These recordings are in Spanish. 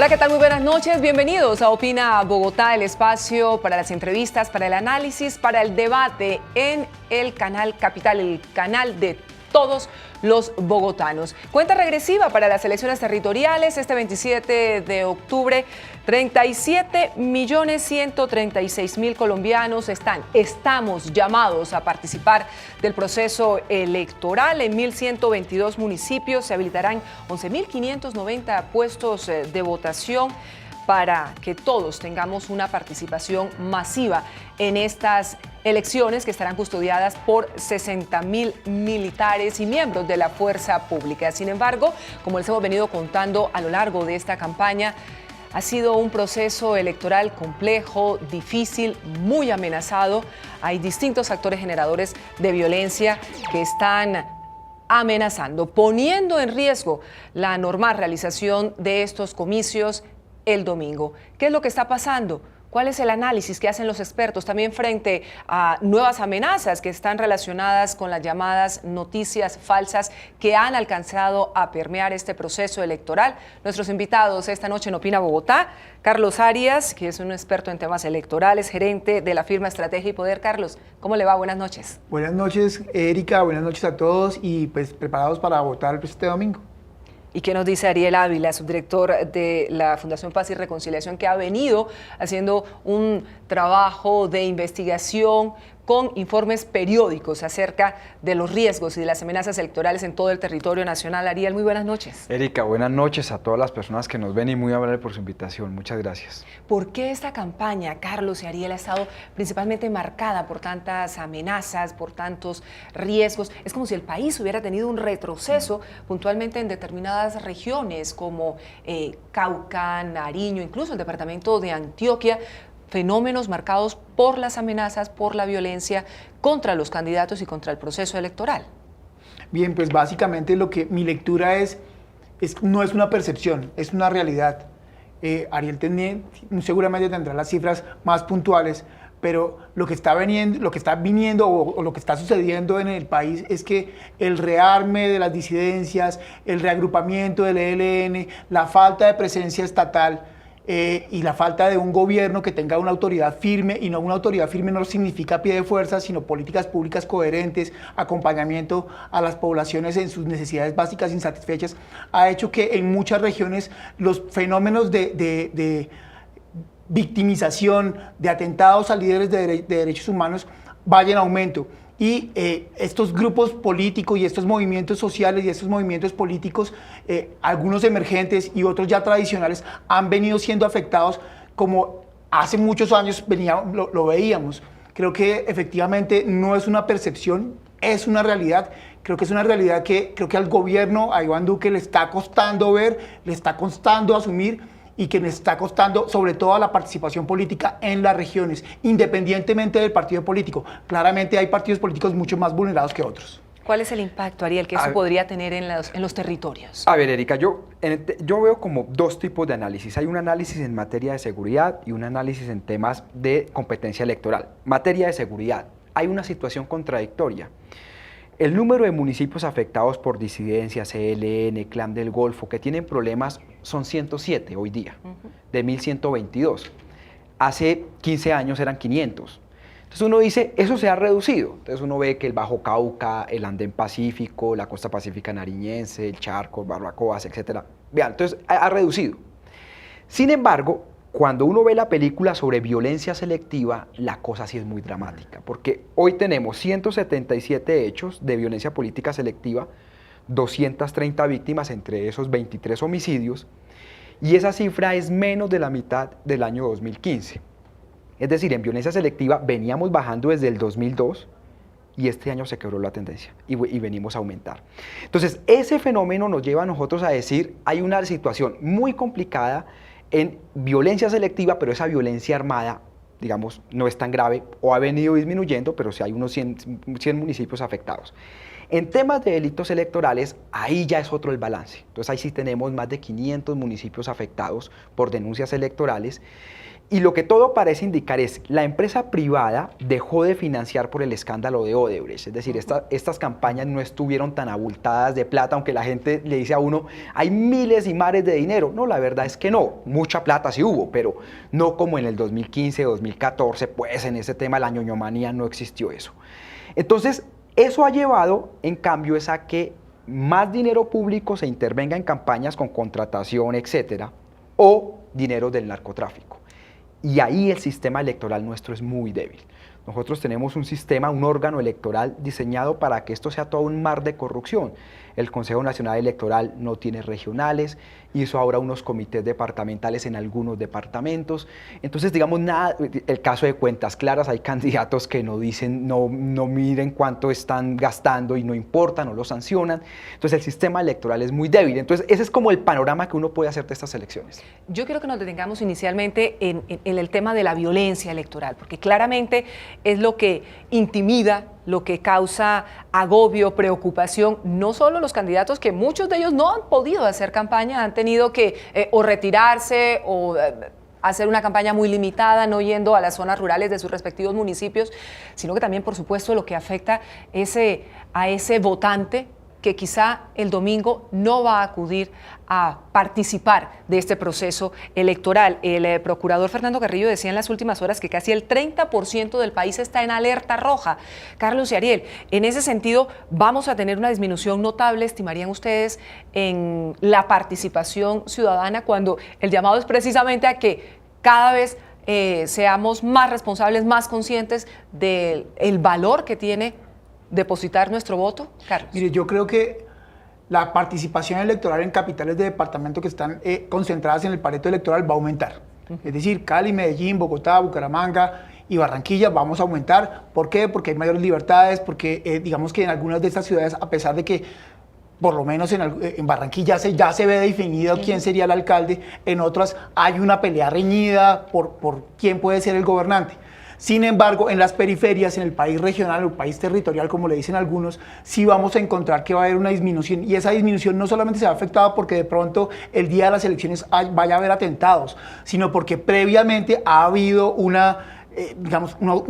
Hola, ¿qué tal? Muy buenas noches. Bienvenidos a Opina Bogotá, el espacio para las entrevistas, para el análisis, para el debate en el canal Capital, el canal de todos los bogotanos. Cuenta regresiva para las elecciones territoriales este 27 de octubre. 37.136.000 colombianos estamos llamados a participar del proceso electoral. En 1.122 municipios se habilitarán 11.590 puestos de votación para que todos tengamos una participación masiva en estas elecciones que estarán custodiadas por 60.000 militares y miembros de la fuerza pública. Sin embargo, como les hemos venido contando a lo largo de esta campaña, ha sido un proceso electoral complejo, difícil, muy amenazado. Hay distintos actores generadores de violencia que están amenazando, poniendo en riesgo la normal realización de estos comicios el domingo. ¿Qué es lo que está pasando? ¿Cuál es el análisis que hacen los expertos también frente a nuevas amenazas que están relacionadas con las llamadas noticias falsas que han alcanzado a permear este proceso electoral? Nuestros invitados esta noche en Opina Bogotá, Carlos Arias, que es un experto en temas electorales, gerente de la firma Estrategia y Poder. Carlos, ¿cómo le va? Buenas noches. Buenas noches, Erika, buenas noches a todos y pues preparados para votar este domingo. ¿Y qué nos dice Ariel Ávila, subdirector de la Fundación Paz y Reconciliación, que ha venido haciendo un trabajo de investigación con informes periódicos acerca de los riesgos y de las amenazas electorales en todo el territorio nacional? Ariel, muy buenas noches. Erika, buenas noches a todas las personas que nos ven y muy amable por su invitación. Muchas gracias. ¿Por qué esta campaña, Carlos y Ariel, ha estado principalmente marcada por tantas amenazas, por tantos riesgos? Es como si el país hubiera tenido un retroceso puntualmente en determinadas regiones como Cauca, Nariño, incluso el departamento de Antioquia. Fenómenos marcados por las amenazas, por la violencia contra los candidatos y contra el proceso electoral. Bien, pues básicamente lo que mi lectura no es una percepción, es una realidad. Ariel seguramente tendrá las cifras más puntuales, pero lo que está viniendo o lo que está sucediendo en el país es que el rearme de las disidencias, el reagrupamiento del ELN, la falta de presencia estatal, y la falta de un gobierno que tenga una autoridad firme, y una autoridad firme no significa pie de fuerza, sino políticas públicas coherentes, acompañamiento a las poblaciones en sus necesidades básicas insatisfechas, ha hecho que en muchas regiones los fenómenos de victimización, de atentados a líderes de derechos humanos vayan en aumento. Y estos grupos políticos y estos movimientos sociales y estos movimientos políticos, algunos emergentes y otros ya tradicionales, han venido siendo afectados como hace muchos años lo veíamos. Creo que efectivamente no es una percepción, es una realidad. Creo que es una realidad que creo que al gobierno, a Iván Duque, le está costando ver, le está costando asumir, y que nos está costando sobre todo la participación política en las regiones, independientemente del partido político. Claramente hay partidos políticos mucho más vulnerados que otros. ¿Cuál es el impacto, Ariel, que eso podría tener en los territorios? A ver, Erika, yo veo como dos tipos de análisis. Hay un análisis en materia de seguridad y un análisis en temas de competencia electoral. Materia de seguridad, hay una situación contradictoria. El número de municipios afectados por disidencias, ELN, Clan del Golfo, que tienen problemas, son 107 hoy día, de 1.122. Hace 15 años eran 500. Entonces uno dice, eso se ha reducido. Entonces uno ve que el Bajo Cauca, el Andén Pacífico, la Costa Pacífica Nariñense, el Charco, Barbacoas, etc. Vean, entonces ha reducido. Sin embargo, cuando uno ve la película sobre violencia selectiva, la cosa sí es muy dramática, porque hoy tenemos 177 hechos de violencia política selectiva, 230 víctimas, entre esos 23 homicidios, y esa cifra es menos de la mitad del año 2015. Es decir, en violencia selectiva veníamos bajando desde el 2002 y este año se quebró la tendencia y venimos a aumentar. Entonces, ese fenómeno nos lleva a nosotros a decir, hay una situación muy complicada en violencia selectiva, pero esa violencia armada, digamos, no es tan grave o ha venido disminuyendo, pero sí hay unos 100 municipios afectados. En temas de delitos electorales, ahí ya es otro el balance. Entonces ahí sí tenemos más de 500 municipios afectados por denuncias electorales Y lo que todo parece indicar es que la empresa privada dejó de financiar por el escándalo de Odebrecht. Es decir, estas campañas no estuvieron tan abultadas de plata, aunque la gente le dice a uno, hay miles y mares de dinero. No, la verdad es que no. Mucha plata sí hubo, pero no como en el 2015, 2014, pues en ese tema de la ñoñomanía no existió eso. Entonces, eso ha llevado, en cambio, es a que más dinero público se intervenga en campañas con contratación, etcétera, o dinero del narcotráfico. Y ahí el sistema electoral nuestro es muy débil. Nosotros tenemos un sistema, un órgano electoral diseñado para que esto sea todo un mar de corrupción. El Consejo Nacional Electoral no tiene regionales, hizo ahora unos comités departamentales en algunos departamentos. Entonces, digamos, nada, el caso de Cuentas Claras, hay candidatos que no dicen, no miren cuánto están gastando y no importa, no lo sancionan. Entonces, el sistema electoral es muy débil. Entonces, ese es como el panorama que uno puede hacer de estas elecciones. Yo quiero que nos detengamos inicialmente en el tema de la violencia electoral, porque claramente es lo que intimida, lo que causa agobio, preocupación, no solo los candidatos, que muchos de ellos no han podido hacer campaña, han tenido que o retirarse o hacer una campaña muy limitada, no yendo a las zonas rurales de sus respectivos municipios, sino que también, por supuesto, lo que afecta a ese votante que quizá el domingo no va a acudir a participar de este proceso electoral. El procurador Fernando Carrillo decía en las últimas horas que casi el 30% del país está en alerta roja. Carlos y Ariel, en ese sentido, ¿vamos a tener una disminución notable, estimarían ustedes, en la participación ciudadana, cuando el llamado es precisamente a que cada vez seamos más responsables, más conscientes del valor que tiene depositar nuestro voto? Carlos. Mire, yo creo que la participación electoral en capitales de departamento que están concentradas en el Pareto electoral va a aumentar. Es decir, Cali, Medellín, Bogotá, Bucaramanga y Barranquilla vamos a aumentar. ¿Por qué? Porque hay mayores libertades, porque digamos que en algunas de estas ciudades, a pesar de que por lo menos en Barranquilla ya se ve definido quién sería el alcalde, en otras hay una pelea reñida por quién puede ser el gobernante. Sin embargo, en las periferias, en el país regional o el país territorial, como le dicen algunos, sí vamos a encontrar que va a haber una disminución, y esa disminución no solamente se va afectada porque de pronto el día de las elecciones vaya a haber atentados, sino porque previamente ha habido un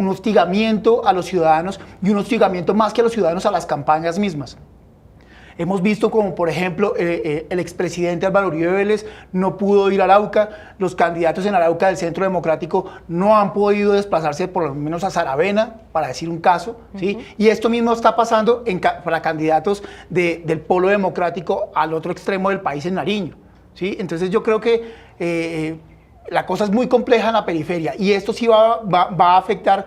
hostigamiento a los ciudadanos, y un hostigamiento más que a los ciudadanos a las campañas mismas. Hemos visto como, por ejemplo, el expresidente Álvaro Uribe Vélez no pudo ir a Arauca, los candidatos en Arauca del Centro Democrático no han podido desplazarse por lo menos a Saravena, para decir un caso, ¿sí? Y esto mismo está pasando para candidatos del Polo Democrático al otro extremo del país, en Nariño, ¿sí? Entonces yo creo que la cosa es muy compleja en la periferia, y esto sí va a afectar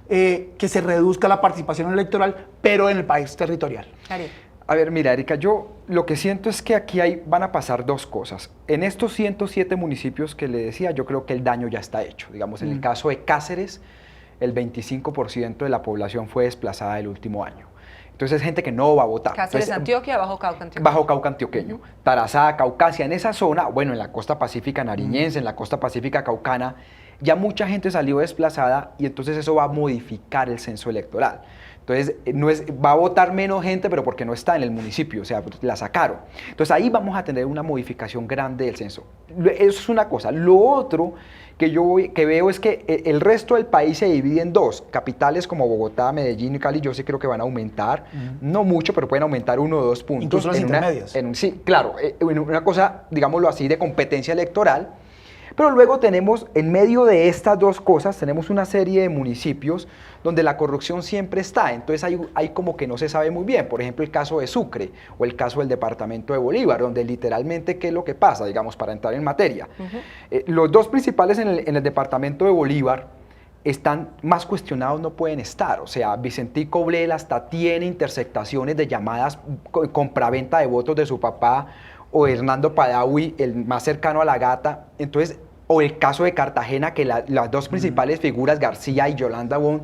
que se reduzca la participación electoral, pero en el país territorial. Ariel. A ver, mira, Erika, yo lo que siento es que aquí van a pasar dos cosas. En estos 107 municipios que le decía, yo creo que el daño ya está hecho. Digamos, en el caso de Cáceres, el 25% de la población fue desplazada el último año. Entonces es gente que no va a votar. Cáceres, entonces, Antioquia, Bajo Cauca Antioqueño. Bajo Cauca Antioqueño. Tarazá, Caucasia, en esa zona, bueno, en la costa pacífica nariñense, en la costa pacífica caucana, ya mucha gente salió desplazada, y entonces eso va a modificar el censo electoral. Entonces, va a votar menos gente, pero porque no está en el municipio, o sea, la sacaron. Entonces, ahí vamos a tener una modificación grande del censo. Eso es una cosa. Lo otro que veo es que el resto del país se divide en dos. Capitales como Bogotá, Medellín y Cali, yo sí creo que van a aumentar, no mucho, pero pueden aumentar 1 o 2 puntos. Incluso las intermedias. Sí, claro, en una cosa, digámoslo así, de competencia electoral. Pero luego tenemos, en medio de estas dos cosas, tenemos una serie de municipios donde la corrupción siempre está. Entonces hay como que no se sabe muy bien. Por ejemplo, el caso de Sucre o el caso del departamento de Bolívar, donde literalmente, ¿qué es lo que pasa? Digamos, para entrar en materia. Los dos principales en el departamento de Bolívar están más cuestionados, no pueden estar. O sea, Vicentico Blel hasta tiene interceptaciones de llamadas compraventa de votos de su papá, o Hernando Padawi, el más cercano a la gata. Entonces, o el caso de Cartagena, que las dos principales figuras, García y Yolanda Wong,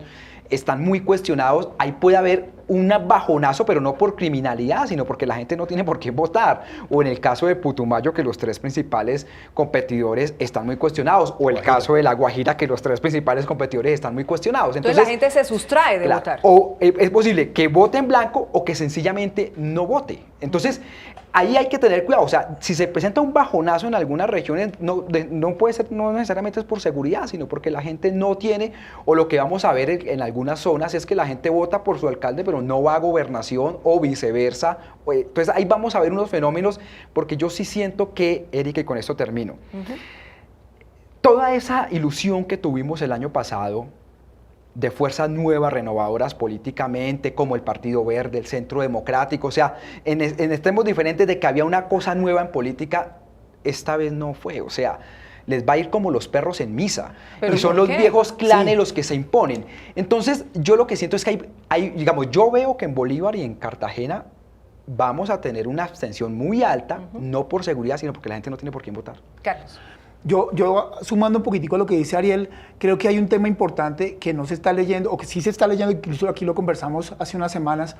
están muy cuestionados. Ahí puede haber un bajonazo, pero no por criminalidad, sino porque la gente no tiene por qué votar. O en el caso de Putumayo, que los 3 principales competidores están muy cuestionados. O el caso de La Guajira, que los 3 principales competidores están muy cuestionados. Entonces la gente se sustrae de votar. O es posible que vote en blanco o que sencillamente no vote. Entonces, ahí hay que tener cuidado. O sea, si se presenta un bajonazo en algunas regiones, no puede ser, no necesariamente es por seguridad, sino porque la gente no tiene, o lo que vamos a ver en algunas zonas es que la gente vota por su alcalde, pero no va a gobernación, o viceversa. Entonces ahí vamos a ver unos fenómenos, porque yo sí siento que, Erika, y con esto termino, toda esa ilusión que tuvimos el año pasado, de fuerzas nuevas, renovadoras políticamente, como el Partido Verde, el Centro Democrático, o sea, en extremos diferentes de que había una cosa nueva en política, esta vez no fue, o sea, les va a ir como los perros en misa, y son los viejos clanes los que se imponen. Entonces, yo lo que siento es que digamos, yo veo que en Bolívar y en Cartagena vamos a tener una abstención muy alta, no por seguridad, sino porque la gente no tiene por quién votar. Carlos. Yo sumando un poquitico a lo que dice Ariel, creo que hay un tema importante que no se está leyendo, o que sí se está leyendo, incluso aquí lo conversamos hace unas semanas,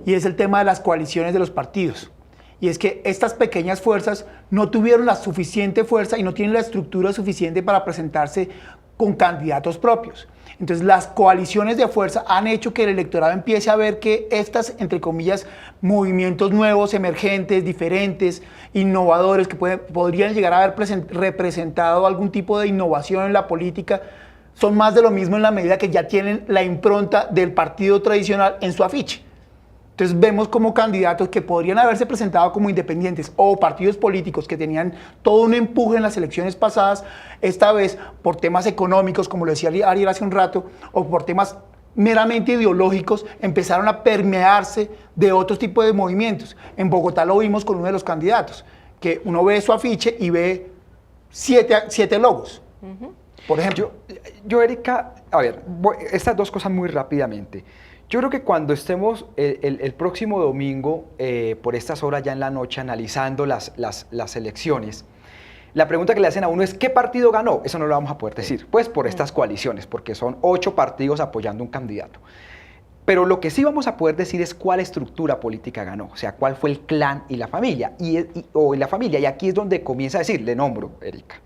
y es el tema de las coaliciones de los partidos. Y es que estas pequeñas fuerzas no tuvieron la suficiente fuerza y no tienen la estructura suficiente para presentarse con candidatos propios. Entonces las coaliciones de fuerza han hecho que el electorado empiece a ver que estas, entre comillas, movimientos nuevos, emergentes, diferentes, innovadores, que podrían llegar a haber representado algún tipo de innovación en la política, son más de lo mismo en la medida que ya tienen la impronta del partido tradicional en su afiche. Entonces vemos como candidatos que podrían haberse presentado como independientes o partidos políticos que tenían todo un empuje en las elecciones pasadas, esta vez por temas económicos, como lo decía Ariel hace un rato, o por temas meramente ideológicos, empezaron a permearse de otros tipos de movimientos. En Bogotá lo vimos con uno de los candidatos, que uno ve su afiche y ve siete logos, por ejemplo. Yo, Erika, a ver, estas 2 cosas muy rápidamente. Yo creo que cuando estemos el próximo domingo, por estas horas ya en la noche, analizando las elecciones, la pregunta que le hacen a uno es ¿qué partido ganó? Eso no lo vamos a poder decir, pues por estas coaliciones, porque son 8 partidos apoyando un candidato. Pero lo que sí vamos a poder decir es cuál estructura política ganó, o sea, cuál fue el clan y la familia, o la familia, y aquí es donde comienza a decir, le nombro, Erika,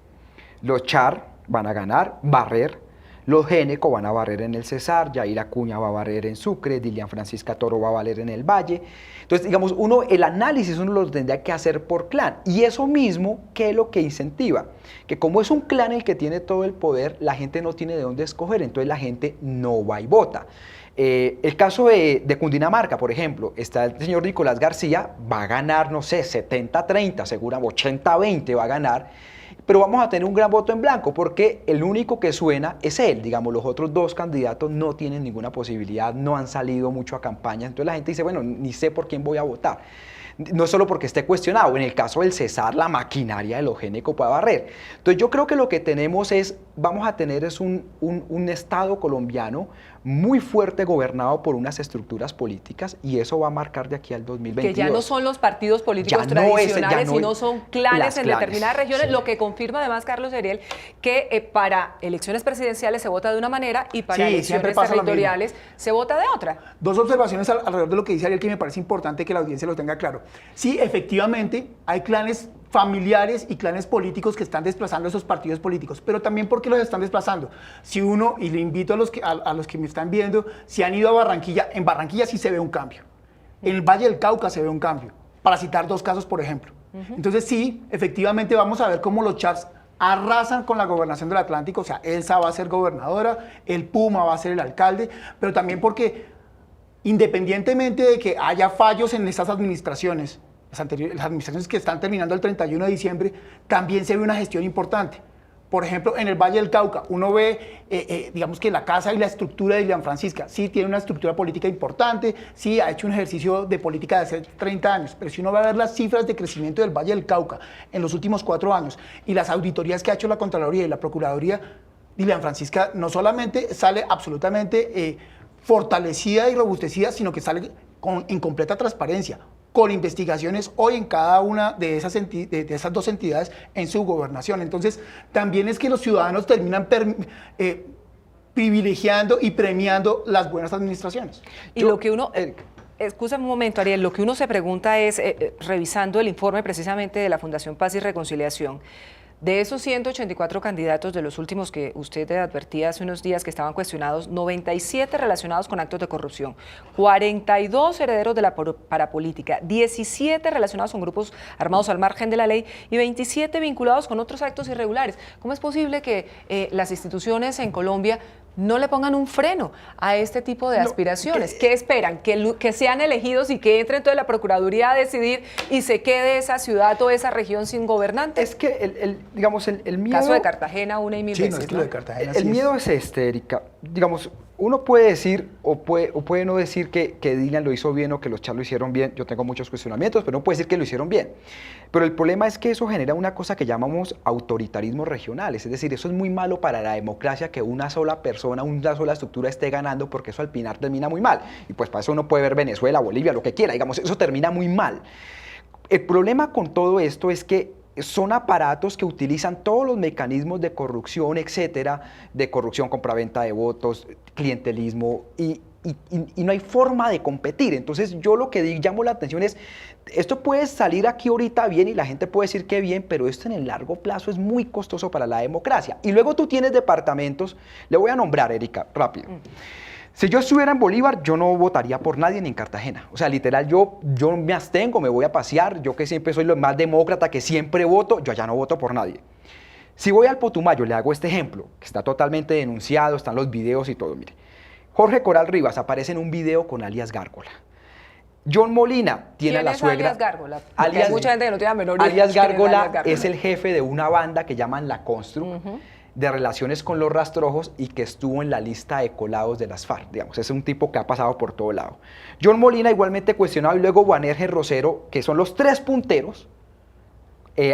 los Char van a ganar, barrer. Los Géneco van a barrer en el Cesar, Yair Acuña va a barrer en Sucre, Dilian Francisca Toro va a barrer en el Valle. Entonces, digamos, el análisis uno lo tendría que hacer por clan. Y eso mismo, ¿qué es lo que incentiva? Que como es un clan el que tiene todo el poder, la gente no tiene de dónde escoger, entonces la gente no va y vota. El caso de Cundinamarca, por ejemplo, está el señor Nicolás García, va a ganar, no sé, 70-30, seguramente 80-20 va a ganar. Pero vamos a tener un gran voto en blanco porque el único que suena es él. Digamos, los otros 2 candidatos no tienen ninguna posibilidad, no han salido mucho a campaña. Entonces la gente dice, bueno, ni sé por quién voy a votar. No solo porque esté cuestionado, en el caso del Cesar, la maquinaria de los Géneco puede barrer. Entonces yo creo que lo que tenemos vamos a tener un Estado colombiano muy fuerte gobernado por unas estructuras políticas y eso va a marcar de aquí al 2022. Que ya no son los partidos políticos tradicionales, sino son clanes en determinadas regiones, sí. Lo que confirma además, Carlos Ariel, que para elecciones presidenciales se vota de una manera y para elecciones territoriales se vota de otra. 2 observaciones alrededor de lo que dice Ariel que me parece importante que la audiencia lo tenga claro. Sí, efectivamente, hay clanes familiares y clanes políticos que están desplazando a esos partidos políticos, pero también porque los están desplazando. Si uno, y le invito a los que me están viendo, si han ido a Barranquilla, en Barranquilla sí se ve un cambio. En el Valle del Cauca se ve un cambio, para citar 2 casos, por ejemplo. Entonces sí, efectivamente vamos a ver cómo los Chars arrasan con la gobernación del Atlántico, o sea, Elsa va a ser gobernadora, el Puma va a ser el alcalde, pero también porque independientemente de que haya fallos en esas administraciones, las administraciones que están terminando el 31 de diciembre, también se ve una gestión importante. Por ejemplo, en el Valle del Cauca, uno ve, digamos que la casa y la estructura de Dilian Francisca, sí tiene una estructura política importante, sí ha hecho un ejercicio de política de hace 30 años, pero si uno va a ver las cifras de crecimiento del Valle del Cauca en los últimos 4 años y las auditorías que ha hecho la Contraloría y la Procuraduría, Dilian Francisca no solamente sale absolutamente fortalecida y robustecida, sino que sale en completa transparencia, con investigaciones hoy en cada una de esas 2 entidades en su gobernación. Entonces, también es que los ciudadanos terminan privilegiando y premiando las buenas administraciones. Y lo que uno... Escúchame un momento, Ariel, lo que uno se pregunta es, revisando el informe precisamente de la Fundación Paz y Reconciliación, de esos 184 candidatos de los últimos que usted advertía hace unos días que estaban cuestionados, 97 relacionados con actos de corrupción, 42 herederos de la parapolítica, 17 relacionados con grupos armados al margen de la ley y 27 vinculados con otros actos irregulares. ¿Cómo es posible que las instituciones en Colombia no le pongan un freno a este tipo de aspiraciones? ¿Qué esperan? ¿Que sean elegidos y que entre entonces la Procuraduría a decidir y se quede esa ciudad o esa región sin gobernantes? Es que, digamos, el miedo... Caso de Cartagena una y mil Sí, veces. no, es que lo de Cartagena El sí miedo es Erika. Digamos, uno puede decir o puede no decir que Dylan lo hizo bien o que los Char lo hicieron bien. Yo tengo muchos cuestionamientos, pero no puede decir que lo hicieron bien. Pero el problema es que eso genera una cosa que llamamos autoritarismos regionales. Es decir, eso es muy malo para la democracia, que una sola persona, una sola estructura esté ganando, porque eso al final termina muy mal. Y pues para eso uno puede ver Venezuela, Bolivia, lo que quiera. Digamos, eso termina muy mal. El problema con todo esto es que son aparatos que utilizan todos los mecanismos de corrupción, etcétera, de corrupción, compraventa de votos, clientelismo, y no hay forma de competir. Entonces yo lo que llamo la atención es, esto puede salir aquí ahorita bien y la gente puede decir que bien, pero esto en el largo plazo es muy costoso para la democracia. Y luego tú tienes departamentos, le voy a nombrar, Erika, rápido. Si yo estuviera en Bolívar, yo no votaría por nadie ni en Cartagena. O sea, literal, yo me abstengo, me voy a pasear. Yo que siempre soy lo más demócrata, que siempre voto, yo ya no voto por nadie. Si voy al Putumayo, le hago este ejemplo, que está totalmente denunciado, están los videos y todo, mire. Jorge Coral Rivas aparece en un video con alias Gárgola. John Molina tiene a la suegra. ¿Quién es alias Gárgola? Alias, hay mucha gente que no tiene la menor idea. Alias quién es Gárgola alias Gárgola. es el jefe de una banda que llaman La Constru, de relaciones con los rastrojos y que estuvo en la lista de colados de las FARC, digamos, es un tipo que ha pasado por todo lado. John Molina igualmente cuestionado y luego Juanerge Rosero, que son los tres punteros.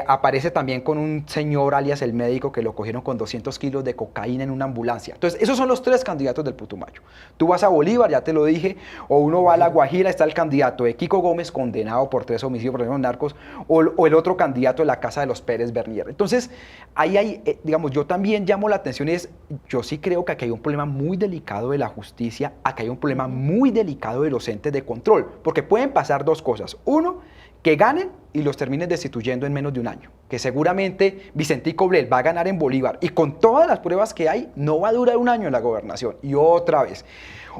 Aparece también con un señor alias el médico que lo cogieron con 200 kilos de cocaína en una ambulancia. Entonces, esos son los tres candidatos del Putumayo. Tú vas a Bolívar, ya te lo dije, o uno va a La Guajira, está el candidato de Kiko Gómez, condenado por 3 homicidios por los narcos, o el otro candidato de la casa de los Pérez Bernier. Entonces, ahí hay, digamos, yo también llamo la atención, yo sí creo que aquí hay un problema muy delicado de la justicia, aquí hay un problema muy delicado de los entes de control, porque pueden pasar dos cosas. Uno, que ganen y los terminen destituyendo en menos de un año. Que seguramente Vicentico Blel va a ganar en Bolívar y con todas las pruebas que hay, no va a durar un año en la gobernación. Y otra vez.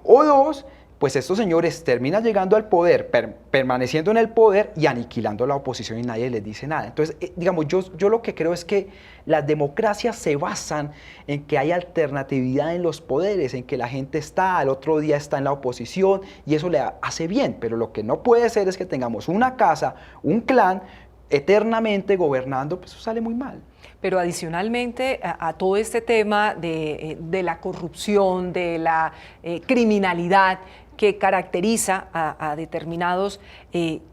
O dos, pues estos señores terminan llegando al poder, permaneciendo en el poder y aniquilando a la oposición y nadie les dice nada. Entonces, digamos, yo lo que creo es que las democracias se basan en que hay alternatividad en los poderes, en que la gente está, al otro día está en la oposición y eso le hace bien, pero lo que no puede ser es que tengamos una casa, un clan, eternamente gobernando, pues eso sale muy mal. Pero adicionalmente a todo este tema de la corrupción, de la criminalidad que caracteriza a determinados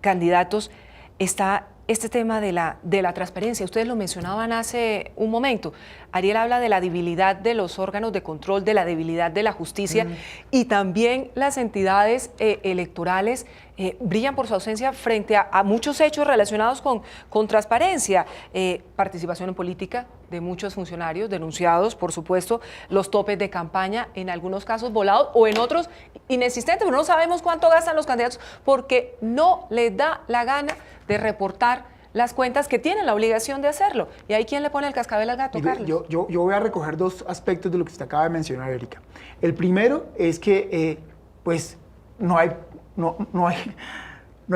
candidatos, está este tema de la transparencia. Ustedes lo mencionaban hace un momento. Ariel habla de la debilidad de los órganos de control, de la debilidad de la justicia y también las entidades electorales brillan por su ausencia frente a muchos hechos relacionados con transparencia, participación en política de muchos funcionarios denunciados, por supuesto, los topes de campaña, en algunos casos volados o en otros inexistentes, pero no sabemos cuánto gastan los candidatos porque no les da la gana de reportar las cuentas que tienen la obligación de hacerlo. Y ahí, ¿quién le pone el cascabel al gato, Carlos? Yo voy a recoger dos aspectos de lo que usted acaba de mencionar, Erika. El primero es que pues no hay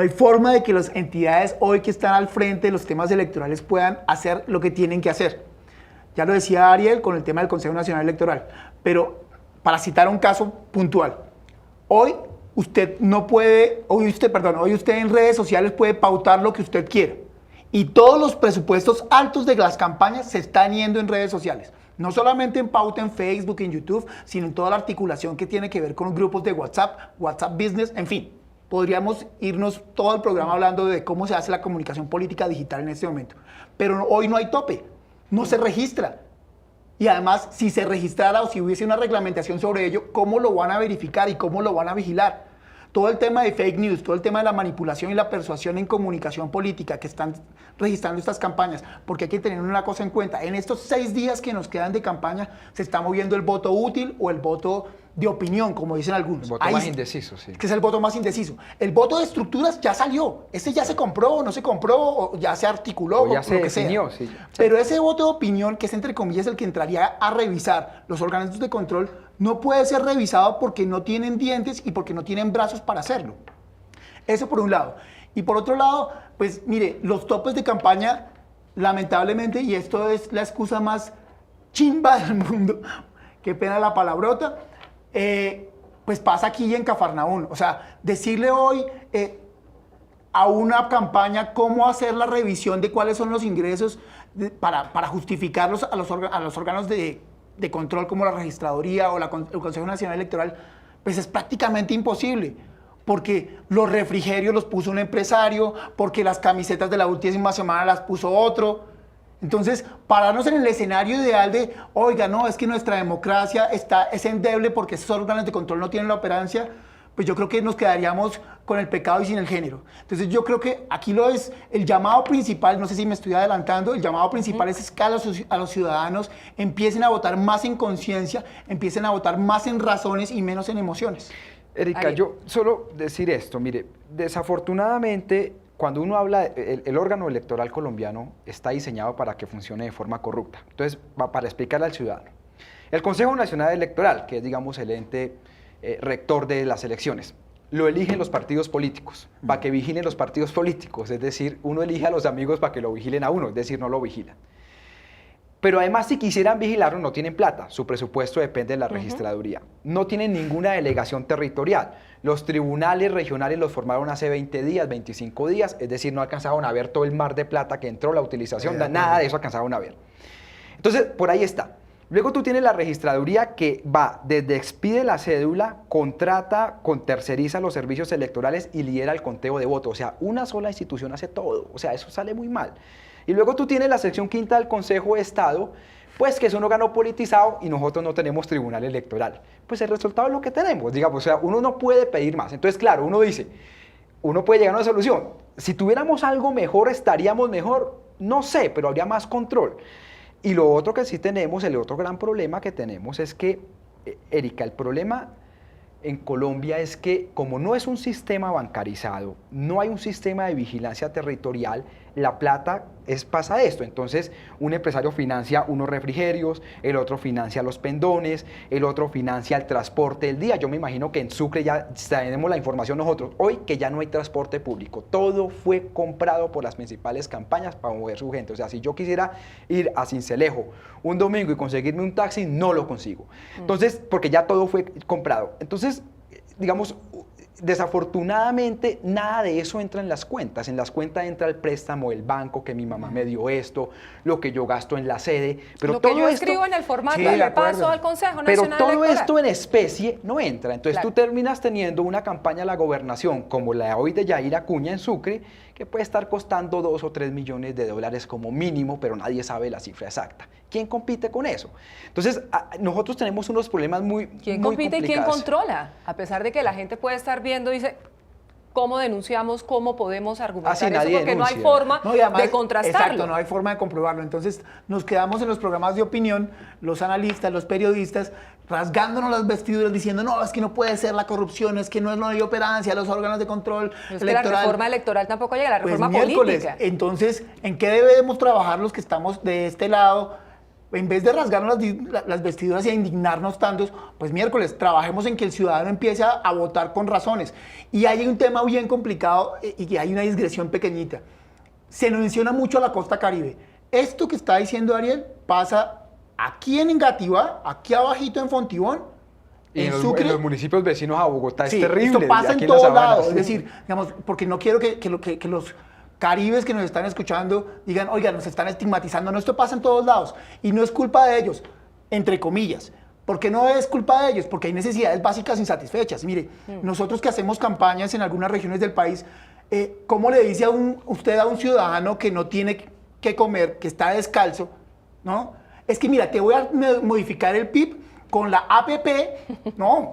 forma de que las entidades hoy que están al frente de los temas electorales puedan hacer lo que tienen que hacer. Ya lo decía Ariel con el tema del Consejo Nacional Electoral, pero para citar un caso puntual, hoy usted en redes sociales puede pautar lo que usted quiere. Y todos los presupuestos altos de las campañas se están yendo en redes sociales. No solamente en pauta en Facebook, en YouTube, sino en toda la articulación que tiene que ver con los grupos de WhatsApp, WhatsApp Business, en fin. Podríamos irnos todo el programa hablando de cómo se hace la comunicación política digital en este momento. Pero hoy no hay tope, no se registra. Y además, si se registrara o si hubiese una reglamentación sobre ello, ¿cómo lo van a verificar y cómo lo van a vigilar? todo el tema de fake news, todo el tema de la manipulación y la persuasión en comunicación política que están registrando estas campañas, porque hay que tener una cosa en cuenta, en estos 6 días que nos quedan de campaña se está moviendo el voto útil o el voto de opinión, como dicen algunos. El voto más indeciso, sí. Que es el voto más indeciso. El voto de estructuras ya salió. Ese ya se compró o no se compró, o ya se articuló, o ya se lo que definió, sea. sí. Pero ese voto de opinión, que es entre comillas el que entraría a revisar los organismos de control, no puede ser revisado porque no tienen dientes y porque no tienen brazos para hacerlo. Eso por un lado. Y por otro lado, pues mire, los topes de campaña, lamentablemente, y esto es la excusa más chimba del mundo, qué pena la palabrota, pues pasa aquí en Cafarnaún. O sea, decirle hoy a una campaña cómo hacer la revisión de cuáles son los ingresos para justificarlos a los órganos de control como la registraduría o el Consejo Nacional Electoral, pues es prácticamente imposible. Porque los refrigerios los puso un empresario, porque las camisetas de la última semana las puso otro. Entonces, pararnos en el escenario ideal de, oiga, no, es que nuestra democracia es endeble porque esos órganos de control no tienen la operancia, pues yo creo que nos quedaríamos con el pecado y sin el género. Entonces, yo creo que aquí el llamado principal, no sé si me estoy adelantando, el llamado principal es que a los ciudadanos empiecen a votar más en conciencia, empiecen a votar más en razones y menos en emociones. Erika, yo solo decir esto, mire, desafortunadamente, cuando uno habla, el órgano electoral colombiano está diseñado para que funcione de forma corrupta. Entonces, para explicarle al ciudadano. El Consejo Nacional Electoral, que es, digamos, el ente rector de las elecciones, lo eligen los partidos políticos, para que vigilen los partidos políticos. Es decir, uno elige a los amigos para que lo vigilen a uno, es decir, no lo vigilan. Pero además, si quisieran vigilarlo, no tienen plata. Su presupuesto depende de la registraduría. No tienen ninguna delegación territorial. Los tribunales regionales los formaron hace 20 días, 25 días. Es decir, no alcanzaron a ver todo el mar de plata que entró, la utilización, nada de eso alcanzaron a ver. Entonces, por ahí está. Luego tú tienes la registraduría que va desde expide la cédula, contrata, terceriza los servicios electorales y lidera el conteo de votos. O sea, una sola institución hace todo. O sea, eso sale muy mal. Y luego tú tienes la sección quinta del Consejo de Estado, pues que es un órgano politizado y nosotros no tenemos tribunal electoral. Pues el resultado es lo que tenemos, digamos, o sea, uno no puede pedir más. Entonces, claro, uno dice, uno puede llegar a una solución. Si tuviéramos algo mejor, ¿estaríamos mejor? No sé, pero habría más control. Y lo otro que sí tenemos, el otro gran problema que tenemos es que, Erika, el problema en Colombia es que como no es un sistema bancarizado, no hay un sistema de vigilancia territorial, la plata pasa esto. Entonces, un empresario financia unos refrigerios, el otro financia los pendones, el otro financia el transporte del día. Yo me imagino que en Sucre ya tenemos la información nosotros, hoy que ya no hay transporte público. Todo fue comprado por las principales campañas para mover su gente. O sea, si yo quisiera ir a Sincelejo un domingo y conseguirme un taxi, no lo consigo. Entonces, porque ya todo fue comprado. Entonces, digamos, desafortunadamente nada de eso entra en las cuentas. En las cuentas entra el préstamo del banco, que mi mamá me dio esto, lo que yo gasto en la sede, pero lo todo que yo esto, escribo en el formato sí, le paso al Consejo pero Nacional todo Electoral. esto en especie no entra. Entonces Claro. tú terminas teniendo una campaña a la gobernación como la de hoy de Yair Acuña en Sucre, que puede estar costando 2 o 3 millones de dólares como mínimo, pero nadie sabe la cifra exacta. ¿Quién compite con eso? Entonces, nosotros tenemos unos problemas muy ¿Quién muy compite y quién complicados. controla? A pesar de que la gente puede estar viendo y dice, ¿cómo denunciamos? ¿Cómo podemos argumentar Así eso? nadie Porque no hay denuncia. forma No, y además, de contrastarlo. Exacto, no hay forma de comprobarlo. Entonces nos quedamos en los programas de opinión, los analistas, los periodistas, rasgándonos las vestiduras diciendo, no, es que no puede ser la corrupción, es que no hay operancia, los órganos de control Es que la reforma electoral tampoco llega, la Pues reforma miércoles. política. Entonces, ¿en qué debemos trabajar los que estamos de este lado? En vez de rasgarnos las vestiduras y a indignarnos tantos, pues miércoles, trabajemos en que el ciudadano empiece a votar con razones. Y hay un tema bien complicado y que hay una digresión pequeñita. Se menciona mucho a la costa Caribe. Esto que está diciendo Ariel pasa aquí en Engativá, aquí abajito en Fontibón, Y en Sucre. los municipios vecinos a Bogotá Sí, es terrible. esto pasa y aquí en la todos sabana, lados. sí. Es decir, digamos, porque no quiero que los caribes que nos están escuchando digan, oigan, nos están estigmatizando. No, esto pasa en todos lados. Y no es culpa de ellos, entre comillas. ¿Por qué no es culpa de ellos? Porque hay necesidades básicas insatisfechas. Mire, nosotros que hacemos campañas en algunas regiones del país, ¿cómo le dice usted a un ciudadano que no tiene que comer, que está descalzo, ¿no? Es que mira, te voy a modificar el PIB con la APP, no,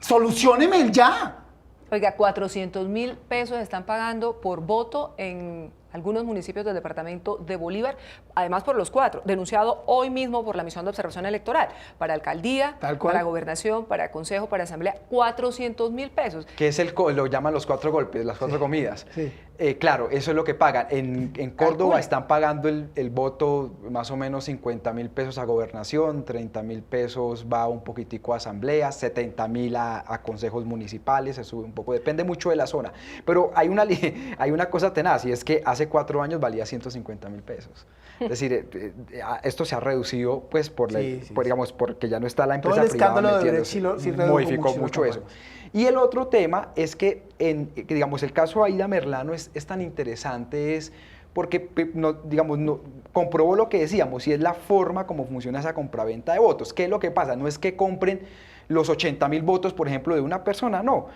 solucióneme el ya. Oiga, 400.000 pesos están pagando por voto en algunos municipios del departamento de Bolívar, además por los 4, denunciado hoy mismo por la misión de observación electoral, para alcaldía, para gobernación, para consejo, para asamblea, 400.000 pesos. Que es lo llaman los 4 golpes, las 4 comidas. Sí. Claro, eso es lo que pagan. En Córdoba están pagando el voto más o menos 50.000 pesos a gobernación, 30.000 pesos va un poquitico a asamblea, 70.000 a consejos municipales, se sube un poco, depende mucho de la zona. Pero hay una cosa tenaz, y es que hace 4 años valía 150.000 pesos. Es decir, esto se ha reducido pues digamos, porque ya no está la empresa privada. Todo el escándalo de Odebrecht sí modificó mucho eso. Y el otro tema es que, digamos, el caso Aida Merlano es tan interesante, es porque, comprobó lo que decíamos, y es la forma como funciona esa compraventa de votos. ¿Qué es lo que pasa? No es que compren los 80.000 votos, por ejemplo, de una persona, no.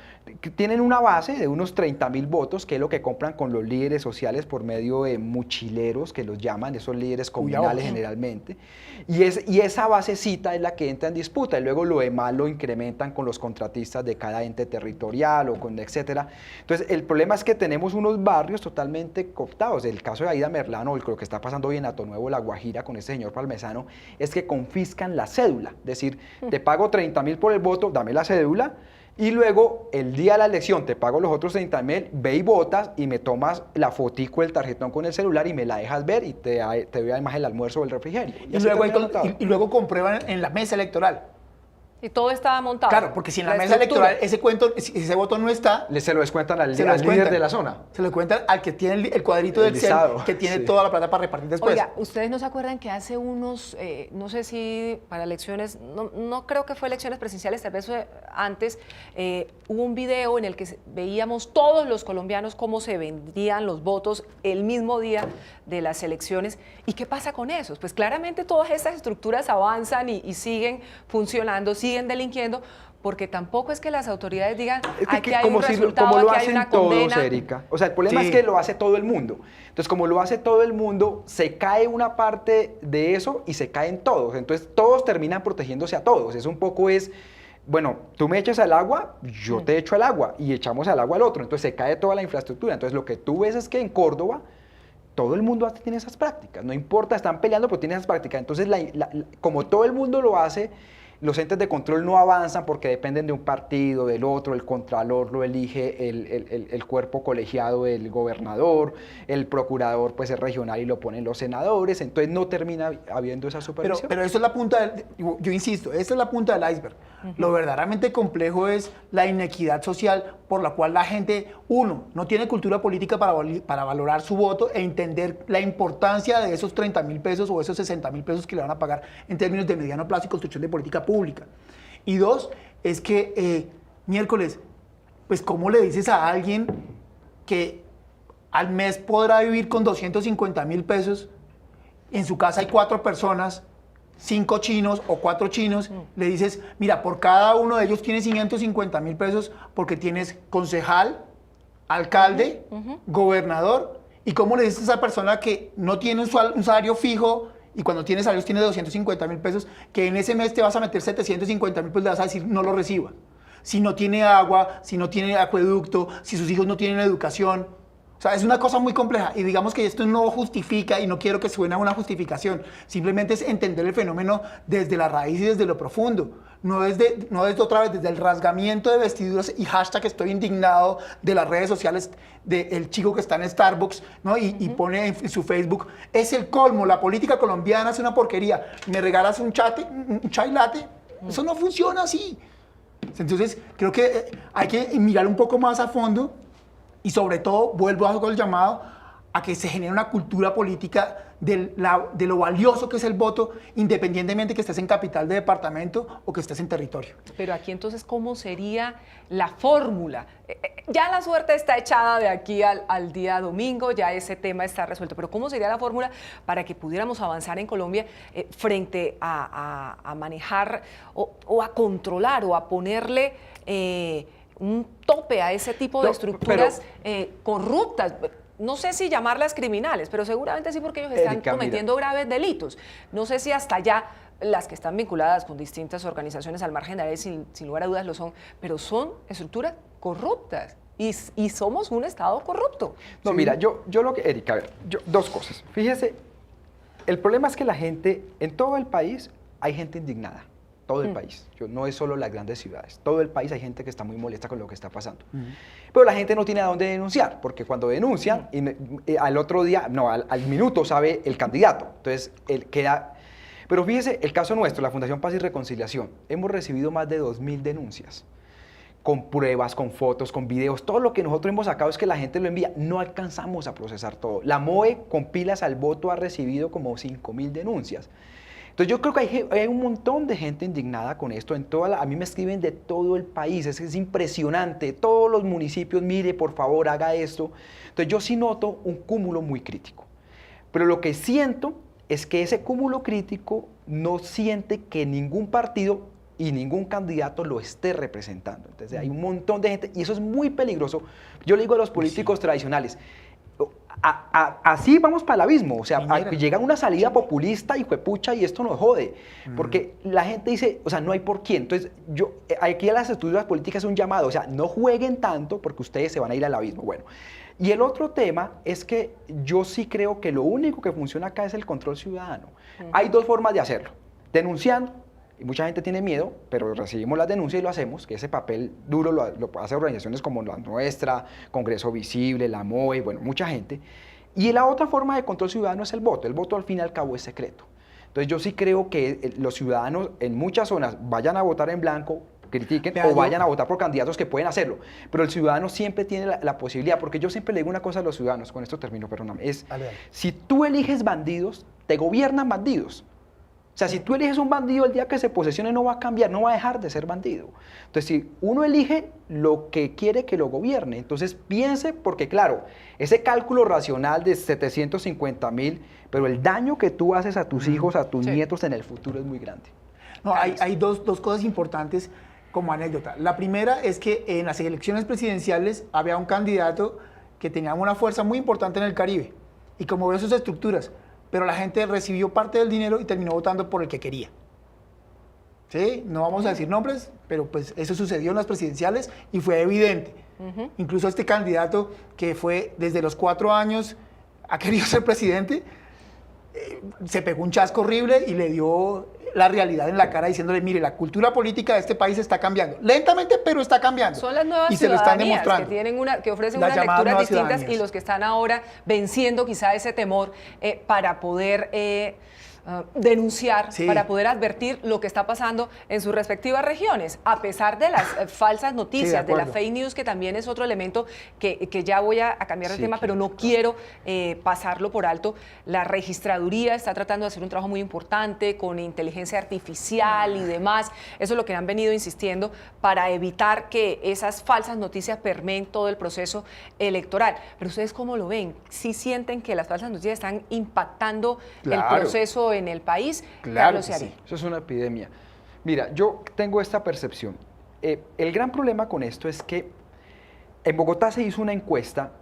Tienen una base de unos 30.000 votos, que es lo que compran con los líderes sociales por medio de mochileros, que los llaman, esos líderes comunales generalmente. Y esa basecita es la que entra en disputa, y luego lo demás lo incrementan con los contratistas de cada ente territorial, o con etcétera. Entonces, el problema es que tenemos unos barrios totalmente cooptados. El caso de Aida Merlano, lo que está pasando hoy en Atonuevo, La Guajira, con este señor Palmesano, es que confiscan la cédula. Es decir, te pago 30.000 por el voto, dame la cédula, y luego el día de la elección te pago los otros 30.000, ve y votas y me tomas la fotico del tarjetón con el celular y me la dejas ver y te doy además el almuerzo o el refrigerio. Y luego comprueban en la mesa electoral. Y todo estaba montado. Claro, porque si en la mesa electoral ese voto no está, se lo descuentan al líder de la zona. Se lo descuentan al que tiene el cuadrito del Excel, que tiene toda la plata para repartir después. Oiga, ¿ustedes no se acuerdan que hace unos, no sé si para elecciones, no creo que fue elecciones presidenciales, tal vez fue antes, hubo un video en el que veíamos todos los colombianos cómo se vendían los votos el mismo día de las elecciones? ¿Y qué pasa con esos? Pues claramente todas estas estructuras avanzan y siguen funcionando, siguen delinquiendo, porque tampoco es que las autoridades digan, aquí hay un resultado, como lo aquí hay una hacen condena. todos, Erika. O sea, el problema es que lo hace todo el mundo. Entonces, como lo hace todo el mundo, se cae una parte de eso y se caen todos. Entonces, todos terminan protegiéndose a todos. Es un poco bueno, tú me echas al agua, yo te echo al agua, y echamos al agua al otro. Entonces, se cae toda la infraestructura. Entonces, lo que tú ves es que en Córdoba todo el mundo tiene esas prácticas. No importa, están peleando, pero tienen esas prácticas. Entonces, como todo el mundo lo hace, los entes de control no avanzan porque dependen de un partido, del otro, el contralor lo elige el cuerpo colegiado del gobernador, el procurador pues es regional y lo ponen los senadores, entonces no termina habiendo esa supervisión. Pero eso es la punta, yo insisto, esa es la punta del iceberg. Lo verdaderamente complejo es la inequidad social por la cual la gente, uno, no tiene cultura política para valorar su voto e entender la importancia de esos 30.000 pesos o esos 60.000 pesos que le van a pagar en términos de mediano plazo y construcción de política pública. Y dos, es que miércoles, pues ¿cómo le dices a alguien que al mes podrá vivir con 250.000 pesos? En su casa hay 4 personas, 5 chinos o 4 chinos, le dices, mira, por cada uno de ellos tienes 550.000 pesos porque tienes concejal, alcalde, gobernador. ¿Y cómo le dices a esa persona que no tiene un salario fijo y cuando tiene salarios tiene 250.000 pesos, que en ese mes te vas a meter 750.000, pues le vas a decir no lo reciba? Si no tiene agua, si no tiene acueducto, si sus hijos no tienen educación. O sea, es una cosa muy compleja y digamos que esto no justifica y no quiero que suene a una justificación, simplemente es entender el fenómeno desde la raíz y desde lo profundo, no desde otra vez, desde el rasgamiento de vestiduras y hashtag estoy indignado de las redes sociales del chico que está en Starbucks, ¿no? y pone en su Facebook, es el colmo, la política colombiana es una porquería, me regalas un chai latte, eso no funciona así. Entonces creo que hay que mirar un poco más a fondo. Y sobre todo, vuelvo a hacer el llamado a que se genere una cultura política de lo valioso que es el voto, independientemente que estés en capital de departamento o que estés en territorio. Pero aquí entonces, ¿cómo sería la fórmula? Ya la suerte está echada de aquí al día domingo, ya ese tema está resuelto, pero ¿cómo sería la fórmula para que pudiéramos avanzar en Colombia frente a manejar o a controlar o a ponerle un tope a ese tipo de estructuras corruptas? No sé si llamarlas criminales, pero seguramente sí, porque ellos están cometiendo graves delitos. No sé si hasta allá las que están vinculadas con distintas organizaciones al margen de la ley, sin lugar a dudas lo son, pero son estructuras corruptas. Y somos un Estado corrupto. No, mira, yo lo que, Erika, a ver, dos cosas. Fíjese, el problema es que la gente, en todo el país, hay gente indignada. Todo el país. No es solo las grandes ciudades. Todo el país hay gente que está muy molesta con lo que está pasando. Pero la gente no tiene a dónde denunciar, porque cuando denuncian, al otro día, no, al minuto sabe el candidato. Entonces, él queda... Pero fíjese, el caso nuestro, la Fundación Paz y Reconciliación, hemos recibido más de 2.000 denuncias. Con pruebas, con fotos, con videos, todo lo que nosotros hemos sacado es que la gente lo envía. No alcanzamos a procesar todo. La MOE con pilas al voto ha recibido como 5.000 denuncias. Entonces yo creo que hay un montón de gente indignada con esto. A mí me escriben de todo el país, es impresionante. Todos los municipios, mire, por favor, haga esto. Entonces yo sí noto un cúmulo muy crítico. Pero lo que siento es que ese cúmulo crítico no siente que ningún partido y ningún candidato lo esté representando. Entonces hay un montón de gente y eso es muy peligroso. Yo le digo a los políticos tradicionales, así vamos para el abismo, o sea, llega una salida populista y juepucha y esto nos jode, porque la gente dice, o sea, no hay por quién. Entonces aquí a las estructuras políticas es un llamado, o sea, no jueguen tanto porque ustedes se van a ir al abismo. Bueno, y el otro tema es que yo sí creo que lo único que funciona acá es el control ciudadano. Hay dos formas de hacerlo, denunciando. Y mucha gente tiene miedo, pero recibimos las denuncias y lo hacemos, que ese papel duro lo hacen organizaciones como la nuestra, Congreso Visible, la MOE, bueno, mucha gente. Y la otra forma de control ciudadano es el voto. El voto al fin y al cabo es secreto. Entonces yo sí creo que los ciudadanos en muchas zonas vayan a votar en blanco, critiquen o vayan a votar por candidatos que pueden hacerlo. Pero el ciudadano siempre tiene la posibilidad, porque yo siempre le digo una cosa a los ciudadanos, con esto termino, perdóname, es si tú eliges bandidos, te gobiernan bandidos. O sea, si tú eliges un bandido, el día que se posesione no va a cambiar, no va a dejar de ser bandido. Entonces, si uno elige lo que quiere que lo gobierne, entonces piense, porque claro, ese cálculo racional de 750.000, pero el daño que tú haces a tus hijos, a tus nietos en el futuro es muy grande. No, hay dos cosas importantes como anécdota. La primera es que en las elecciones presidenciales había un candidato que tenía una fuerza muy importante en el Caribe y como veo sus estructuras, pero la gente recibió parte del dinero y terminó votando por el que quería. ¿Sí? No vamos a decir nombres, pero pues eso sucedió en las presidenciales y fue evidente. Incluso este candidato que fue desde los 4 años, ha querido ser presidente, se pegó un chasco horrible y le dio la realidad en la cara diciéndole, mire, la cultura política de este país está cambiando. Lentamente, pero está cambiando. Son las nuevas y se lo están demostrando. Que ofrecen unas lecturas distintas y los que están ahora venciendo quizá ese temor para poder denunciar, para poder advertir lo que está pasando en sus respectivas regiones, a pesar de las falsas noticias, de la fake news, que también es otro elemento que ya voy a cambiar de tema, pero no quiero pasarlo por alto. La registraduría está tratando de hacer un trabajo muy importante con inteligencia artificial y demás. Eso es lo que han venido insistiendo para evitar que esas falsas noticias permeen todo el proceso electoral. Pero ¿ustedes cómo lo ven? ¿Sí sienten que las falsas noticias están impactando el proceso en el país? Claro, sí. Eso es una epidemia. Mira, yo tengo esta percepción. El gran problema con esto es que en Bogotá se hizo una encuesta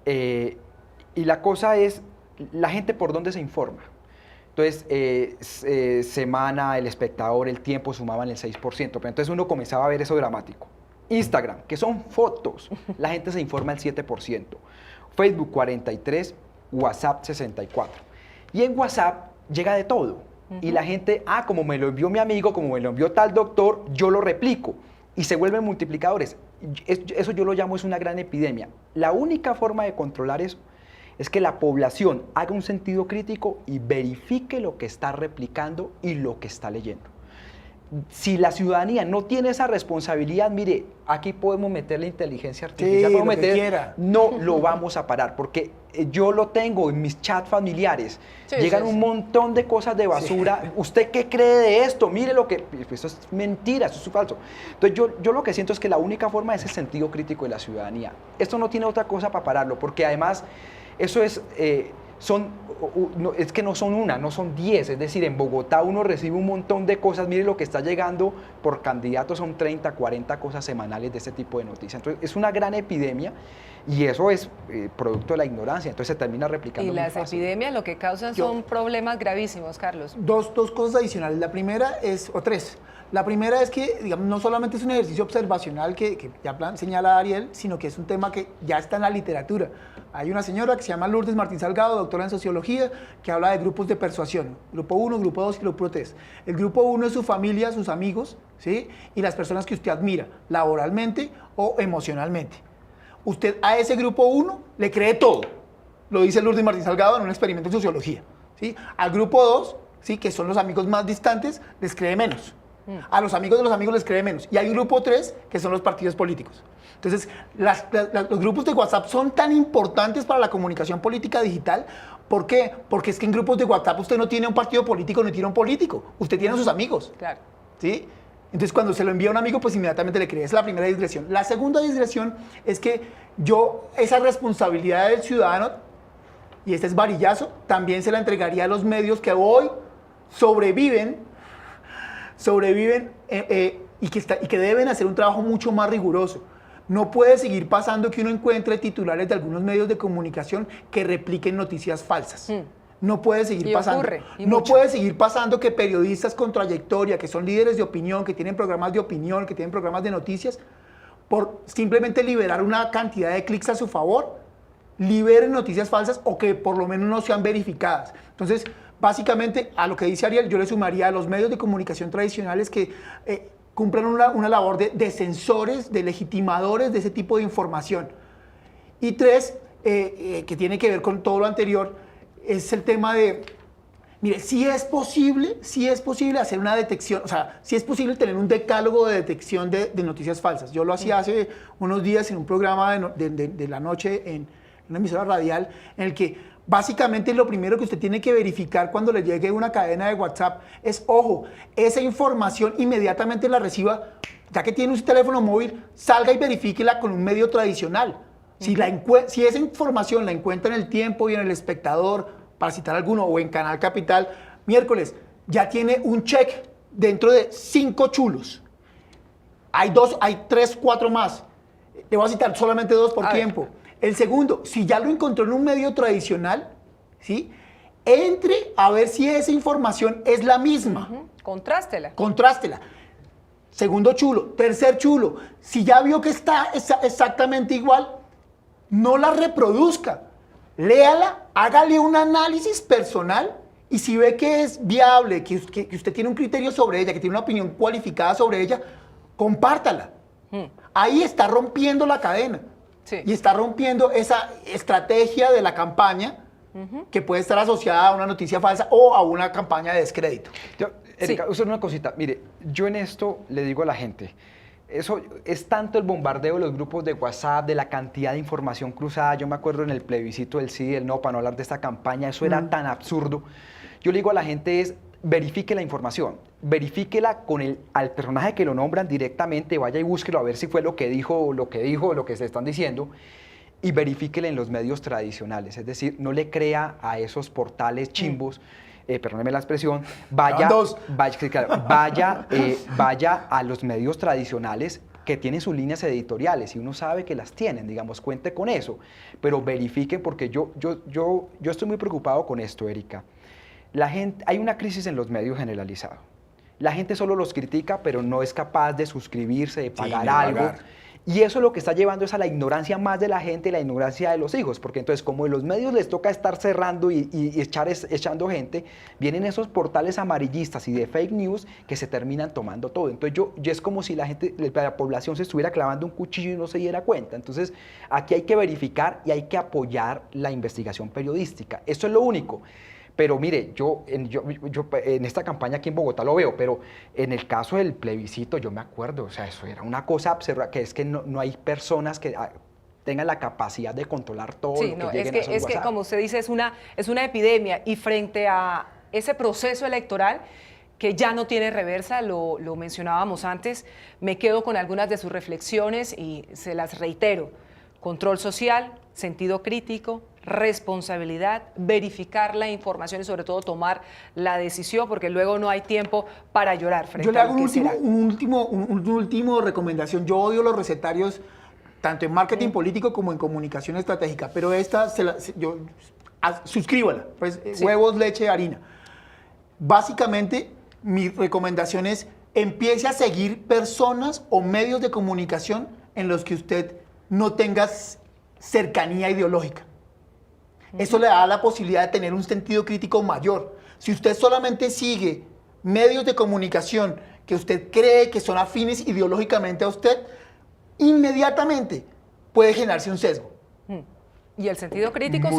y la cosa es la gente por dónde se informa. Entonces, Semana, El Espectador, El Tiempo sumaban el 6%, pero entonces uno comenzaba a ver eso dramático. Instagram, que son fotos, la gente se informa el 7%. Facebook 43%, WhatsApp 64%. Y en WhatsApp llega de todo. Y la gente, como me lo envió mi amigo, como me lo envió tal doctor, yo lo replico. Y se vuelven multiplicadores. Eso yo lo llamo es una gran epidemia. La única forma de controlar eso es que la población haga un sentido crítico y verifique lo que está replicando y lo que está leyendo. Si la ciudadanía no tiene esa responsabilidad, mire, aquí podemos meter la inteligencia artificial, no lo vamos a parar, porque yo lo tengo en mis chats familiares, llegan un montón de cosas de basura, ¿usted qué cree de esto? Mire lo que, eso es mentira, eso es falso. Entonces yo lo que siento es que la única forma es el sentido crítico de la ciudadanía. Esto no tiene otra cosa para pararlo, porque además eso es... es que no son una, no son 10, es decir, en Bogotá uno recibe un montón de cosas, mire lo que está llegando por candidatos, son 30, 40 cosas semanales de este tipo de noticias. Entonces es una gran epidemia y eso es producto de la ignorancia, entonces se termina replicando. Y las epidemias lo que causan son problemas gravísimos, Carlos. Dos cosas adicionales, la primera es, o tres. La primera es que, digamos, no solamente es un ejercicio observacional que ya señala Ariel, sino que es un tema que ya está en la literatura. Hay una señora que se llama Lourdes Martín Salgado, doctora en sociología, que habla de grupos de persuasión. Grupo 1, grupo 2 y grupo 3. El grupo 1 es su familia, sus amigos, ¿sí? Y las personas que usted admira, laboralmente o emocionalmente. Usted a ese grupo 1 le cree todo. Lo dice Lourdes Martín Salgado en un experimento en sociología, ¿sí? Al grupo 2, ¿sí? Que son los amigos más distantes, les cree menos. A los amigos de los amigos les cree menos. Y hay un grupo 3, que son los partidos políticos. Entonces, los grupos de WhatsApp son tan importantes para la comunicación política digital. ¿Por qué? Porque es que en grupos de WhatsApp usted no tiene un partido político, no tiene un político. Usted tiene a sus amigos. Claro. ¿Sí? Entonces, cuando se lo envía a un amigo, pues inmediatamente le cree. Esa es la primera digresión. La segunda digresión es que esa responsabilidad del ciudadano, y este es varillazo, también se la entregaría a los medios que hoy sobreviven y que deben hacer un trabajo mucho más riguroso. No puede seguir pasando que uno encuentre titulares de algunos medios de comunicación que repliquen noticias falsas. No puede seguir pasando. No puede seguir pasando que periodistas con trayectoria, que son líderes de opinión, que tienen programas de opinión, que tienen programas de noticias, por simplemente liberar una cantidad de clics a su favor, liberen noticias falsas o que por lo menos no sean verificadas. Entonces, básicamente, a lo que dice Ariel, yo le sumaría a los medios de comunicación tradicionales que cumplan una labor de censores, de legitimadores de ese tipo de información. Y 3, que tiene que ver con todo lo anterior, es el tema de, mire, sí es posible hacer una detección, o sea, sí es posible tener un decálogo de detección de noticias falsas. Yo lo hacía hace unos días en un programa de la noche en una emisora radial, en el que básicamente lo primero que usted tiene que verificar cuando le llegue una cadena de WhatsApp es, ojo, esa información inmediatamente la reciba, ya que tiene un teléfono móvil, salga y verifíquela con un medio tradicional. Si esa información la encuentra en El Tiempo y en El Espectador, para citar alguno, o en Canal Capital, miércoles, ya tiene un check dentro de 5 chulos. Hay 3, 4 más. Le voy a citar solamente 2 por tiempo. El segundo, si ya lo encontró en un medio tradicional, ¿sí? Entre a ver si esa información es la misma. Contrástela. Segundo chulo. Tercer chulo, si ya vio que está exactamente igual, no la reproduzca. Léala, hágale un análisis personal y si ve que es viable, que usted tiene un criterio sobre ella, que tiene una opinión cualificada sobre ella, compártala. Ahí está rompiendo la cadena. Sí. Y está rompiendo esa estrategia de la campaña que puede estar asociada a una noticia falsa o a una campaña de descrédito. Erika, usted una cosita. Mire, yo en esto le digo a la gente, eso es tanto el bombardeo de los grupos de WhatsApp, de la cantidad de información cruzada. Yo me acuerdo en el plebiscito del sí y del no, para no hablar de esta campaña, eso era tan absurdo. Yo le digo a la gente verifique la información, verifíquela al personaje que lo nombran directamente, vaya y búsquelo a ver si fue lo que dijo, lo que se están diciendo, y verifíquela en los medios tradicionales. Es decir, no le crea a esos portales chimbos, perdóneme la expresión, vaya a los medios tradicionales que tienen sus líneas editoriales y uno sabe que las tienen, digamos, cuente con eso, pero verifiquen porque yo estoy muy preocupado con esto, Erika. Hay una crisis en los medios generalizado. La gente solo los critica, pero no es capaz de suscribirse, de pagar algo. Y eso lo que está llevando es a la ignorancia más de la gente y la ignorancia de los hijos, porque entonces como en los medios les toca estar cerrando y echando gente, vienen esos portales amarillistas y de fake news que se terminan tomando todo. Entonces yo es como si la población se estuviera clavando un cuchillo y no se diera cuenta. Entonces aquí hay que verificar y hay que apoyar la investigación periodística. Eso es lo único. Pero mire, yo en esta campaña aquí en Bogotá lo veo, pero en el caso del plebiscito yo me acuerdo, o sea, eso era una cosa absurda, que es que no hay personas que tengan la capacidad de controlar todo lo que lleguen a esos WhatsApp. Es que, como usted dice, es una epidemia y frente a ese proceso electoral que ya no tiene reversa, lo mencionábamos antes, me quedo con algunas de sus reflexiones y se las reitero. Control social, sentido crítico, responsabilidad, verificar la información y sobre todo tomar la decisión, porque luego no hay tiempo para llorar frente Yo le hago un último recomendación. Yo odio los recetarios tanto en marketing político como en comunicación estratégica, pero esta suscríbala, pues, huevos, leche, harina. Básicamente, mi recomendación es empiece a seguir personas o medios de comunicación en los que usted no tenga cercanía ideológica. Eso le da la posibilidad de tener un sentido crítico mayor. Si usted solamente sigue medios de comunicación que usted cree que son afines ideológicamente a usted, inmediatamente puede generarse un sesgo. Y el sentido crítico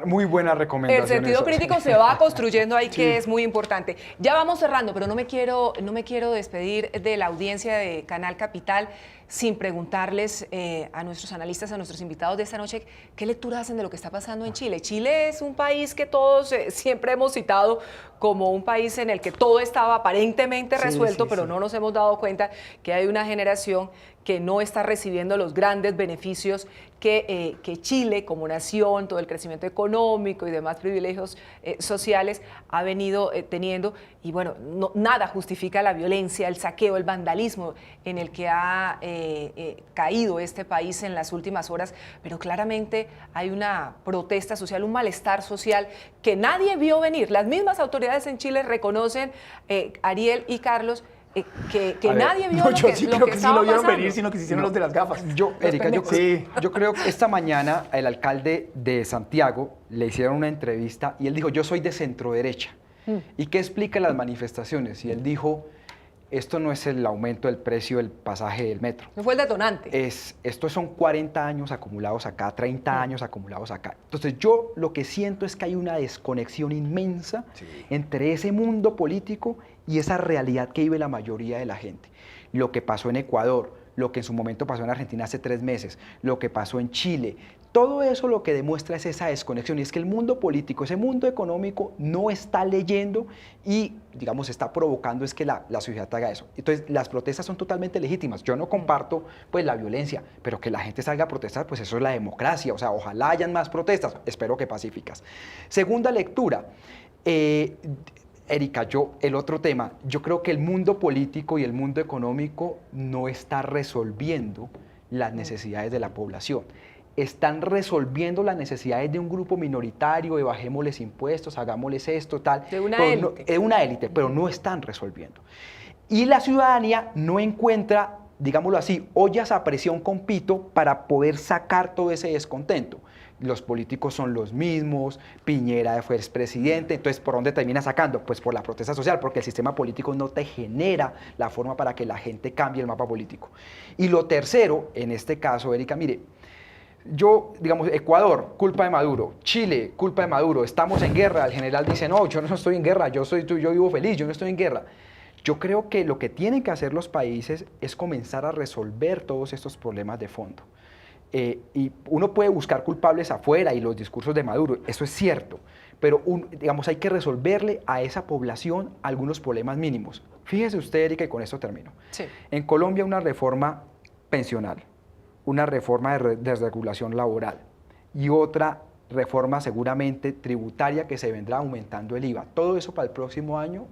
muy buena recomendación. El sentido crítico se va construyendo ahí, que es muy importante. Ya vamos cerrando, pero no me quiero despedir de la audiencia de Canal Capital sin preguntarles a nuestros analistas, a nuestros invitados de esta noche, ¿qué lectura hacen de lo que está pasando en Chile? Chile es un país que todos siempre hemos citado como un país en el que todo estaba aparentemente resuelto, pero no nos hemos dado cuenta que hay una generación que no está recibiendo los grandes beneficios que Chile como nación, todo el crecimiento económico y demás privilegios sociales ha venido teniendo. Y bueno, nada justifica la violencia, el saqueo, el vandalismo en el que ha caído este país en las últimas horas, pero claramente hay una protesta social, un malestar social que nadie vio venir. Las mismas autoridades en Chile reconocen, Ariel y Carlos, que nadie vio yo sí creo que sí lo vieron pasando. venir, sino que se hicieron los de las gafas. Erika, yo creo que esta mañana el alcalde de Santiago le hicieron una entrevista y él dijo, yo soy de centro derecha. ¿Y qué explica las manifestaciones? Y él dijo, esto no es el aumento del precio del pasaje del metro. No fue el detonante. Estos son 40 años acumulados acá, 30 años acumulados acá. Entonces yo lo que siento es que hay una desconexión inmensa entre ese mundo político y esa realidad que vive la mayoría de la gente. Lo que pasó en Ecuador, lo que en su momento pasó en Argentina hace 3 meses, lo que pasó en Chile, todo eso lo que demuestra es esa desconexión, y es que el mundo político, ese mundo económico no está leyendo y, digamos, está provocando es que la sociedad haga eso. Entonces, las protestas son totalmente legítimas. Yo no comparto, pues, la violencia, pero que la gente salga a protestar, pues eso es la democracia. O sea, ojalá hayan más protestas, espero que pacíficas. Segunda lectura. Erika, el otro tema, yo creo que el mundo político y el mundo económico no está resolviendo las necesidades de la población. Están resolviendo las necesidades de un grupo minoritario, de bajémosles impuestos, hagámosles esto, tal. De una élite. De una élite, pero no están resolviendo. Y la ciudadanía no encuentra, digámoslo así, ollas a presión con pito para poder sacar todo ese descontento. Los políticos son los mismos, Piñera fue expresidente, entonces ¿por dónde termina sacando? Pues por la protesta social, porque el sistema político no te genera la forma para que la gente cambie el mapa político. Y lo tercero, en este caso, Erika, mire, digamos, Ecuador, culpa de Maduro, Chile, culpa de Maduro, estamos en guerra, el general dice, no, yo no estoy en guerra, yo vivo feliz, yo no estoy en guerra. Yo creo que lo que tienen que hacer los países es comenzar a resolver todos estos problemas de fondo. Y uno puede buscar culpables afuera y los discursos de Maduro, eso es cierto, pero digamos, hay que resolverle a esa población algunos problemas mínimos. Fíjese usted, Erika, y con esto termino. Sí. En Colombia una reforma pensional, una reforma de desregulación laboral y otra reforma seguramente tributaria que se vendrá aumentando el IVA. Todo eso para el próximo año,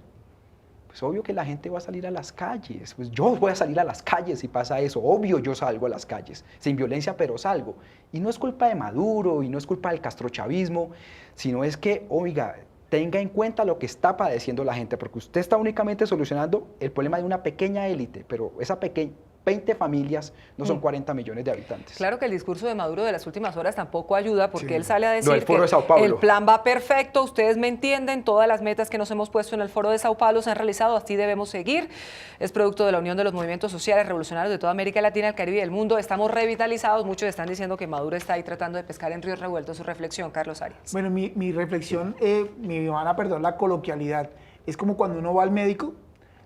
pues obvio que la gente va a salir a las calles. Pues yo voy a salir a las calles si pasa eso. Obvio yo salgo a las calles, sin violencia, pero salgo. Y no es culpa de Maduro y no es culpa del castrochavismo, sino es que, oiga, tenga en cuenta lo que está padeciendo la gente, porque usted está únicamente solucionando el problema de una pequeña élite, pero esa pequeña 20 familias, no son 40 millones de habitantes. Claro que el discurso de Maduro de las últimas horas tampoco ayuda, porque él sale a el decir Foro de Sao que Paulo. el plan va perfecto, ustedes me entienden, todas las metas que nos hemos puesto en el Foro de Sao Paulo se han realizado, así debemos seguir. Es producto de la unión de los movimientos sociales revolucionarios de toda América Latina, el Caribe y el mundo. Estamos revitalizados, muchos están diciendo que Maduro está ahí tratando de pescar en ríos revueltos. Su reflexión, Carlos Arias. Bueno, mi reflexión, me van a perdonar la coloquialidad, es como cuando uno va al médico,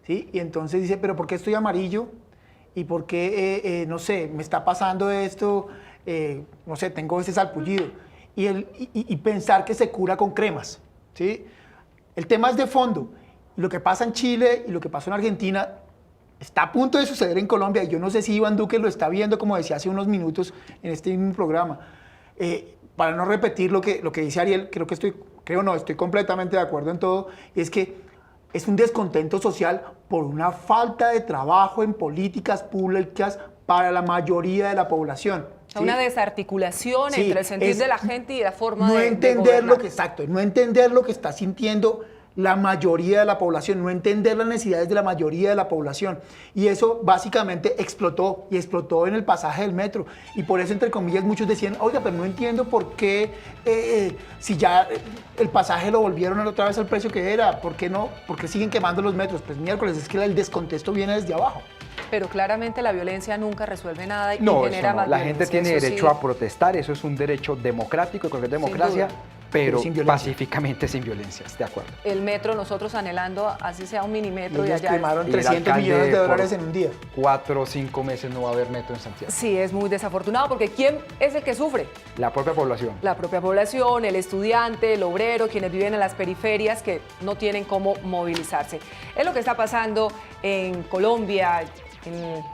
¿sí? Y entonces dice, pero ¿por qué estoy amarillo? ¿Y por qué, no sé, me está pasando esto? No sé, tengo ese salpullido. Y pensar que se cura con cremas, ¿sí? El tema es de fondo. Lo que pasa en Chile y lo que pasó en Argentina está a punto de suceder en Colombia. Y yo no sé si Iván Duque lo está viendo, como decía hace unos minutos en este mismo programa. Para no repetir lo que dice Ariel, estoy completamente de acuerdo en todo. Y es que es un descontento social por una falta de trabajo en políticas públicas para la mayoría de la población. ¿Sí? Una desarticulación entre el sentir de la gente y la forma no de entender gobernar. no entender lo que está sintiendo la mayoría de la población, no entender las necesidades de la mayoría de la población. Y eso básicamente explotó, y explotó en el pasaje del metro. Y por eso, entre comillas, muchos decían, oiga, pero no entiendo por qué, si ya el pasaje lo volvieron otra vez al precio que era, ¿por qué no? ¿Por qué siguen quemando los metros? Pues miércoles, es que el descontexto viene desde abajo. Pero claramente la violencia nunca resuelve nada y No, genera eso no. más La violencia. gente tiene Eso derecho sí. a protestar, eso es un derecho democrático, cualquier democracia, duda. pero Sin violencia. pacíficamente, sin violencia, de acuerdo. El metro, nosotros anhelando, así sea un Y minimetro y ellos allá. quemaron Y el 300 alcalde millones de por- dólares en un día. 4 o 5 meses no va a haber metro en Santiago. Sí, es muy desafortunado porque ¿quién es el que sufre? La propia población. La propia población, el estudiante, el obrero, quienes viven en las periferias que no tienen cómo movilizarse. Es lo que está pasando en Colombia.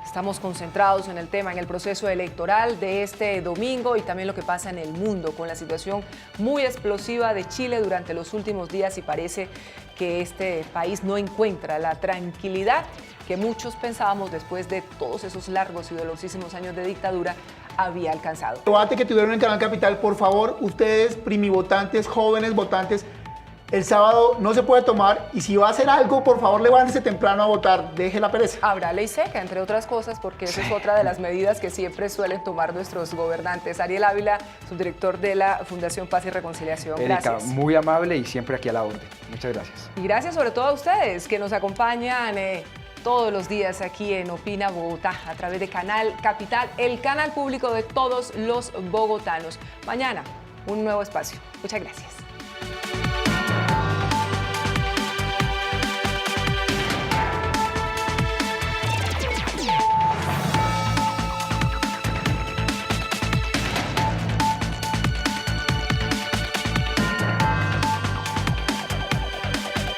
Estamos concentrados en el tema, en el proceso electoral de este domingo y también lo que pasa en el mundo con la situación muy explosiva de Chile durante los últimos días y parece que este país no encuentra la tranquilidad que muchos pensábamos después de todos esos largos y dolorosísimos años de dictadura había alcanzado. El debate que tuvieron en el Canal Capital, por favor, ustedes, primivotantes, jóvenes votantes, el sábado no se puede tomar y si va a hacer algo, por favor, levántese temprano a votar, deje la pereza. Habrá ley seca, entre otras cosas, porque esa es otra de las medidas que siempre suelen tomar nuestros gobernantes. Ariel Ávila, subdirector de la Fundación Paz y Reconciliación. Erika, Gracias. muy amable y siempre aquí a la orden. Muchas gracias. Y gracias sobre todo a ustedes que nos acompañan todos los días aquí en Opina Bogotá a través de Canal Capital, el canal público de todos los bogotanos. Mañana, un nuevo espacio. Muchas gracias.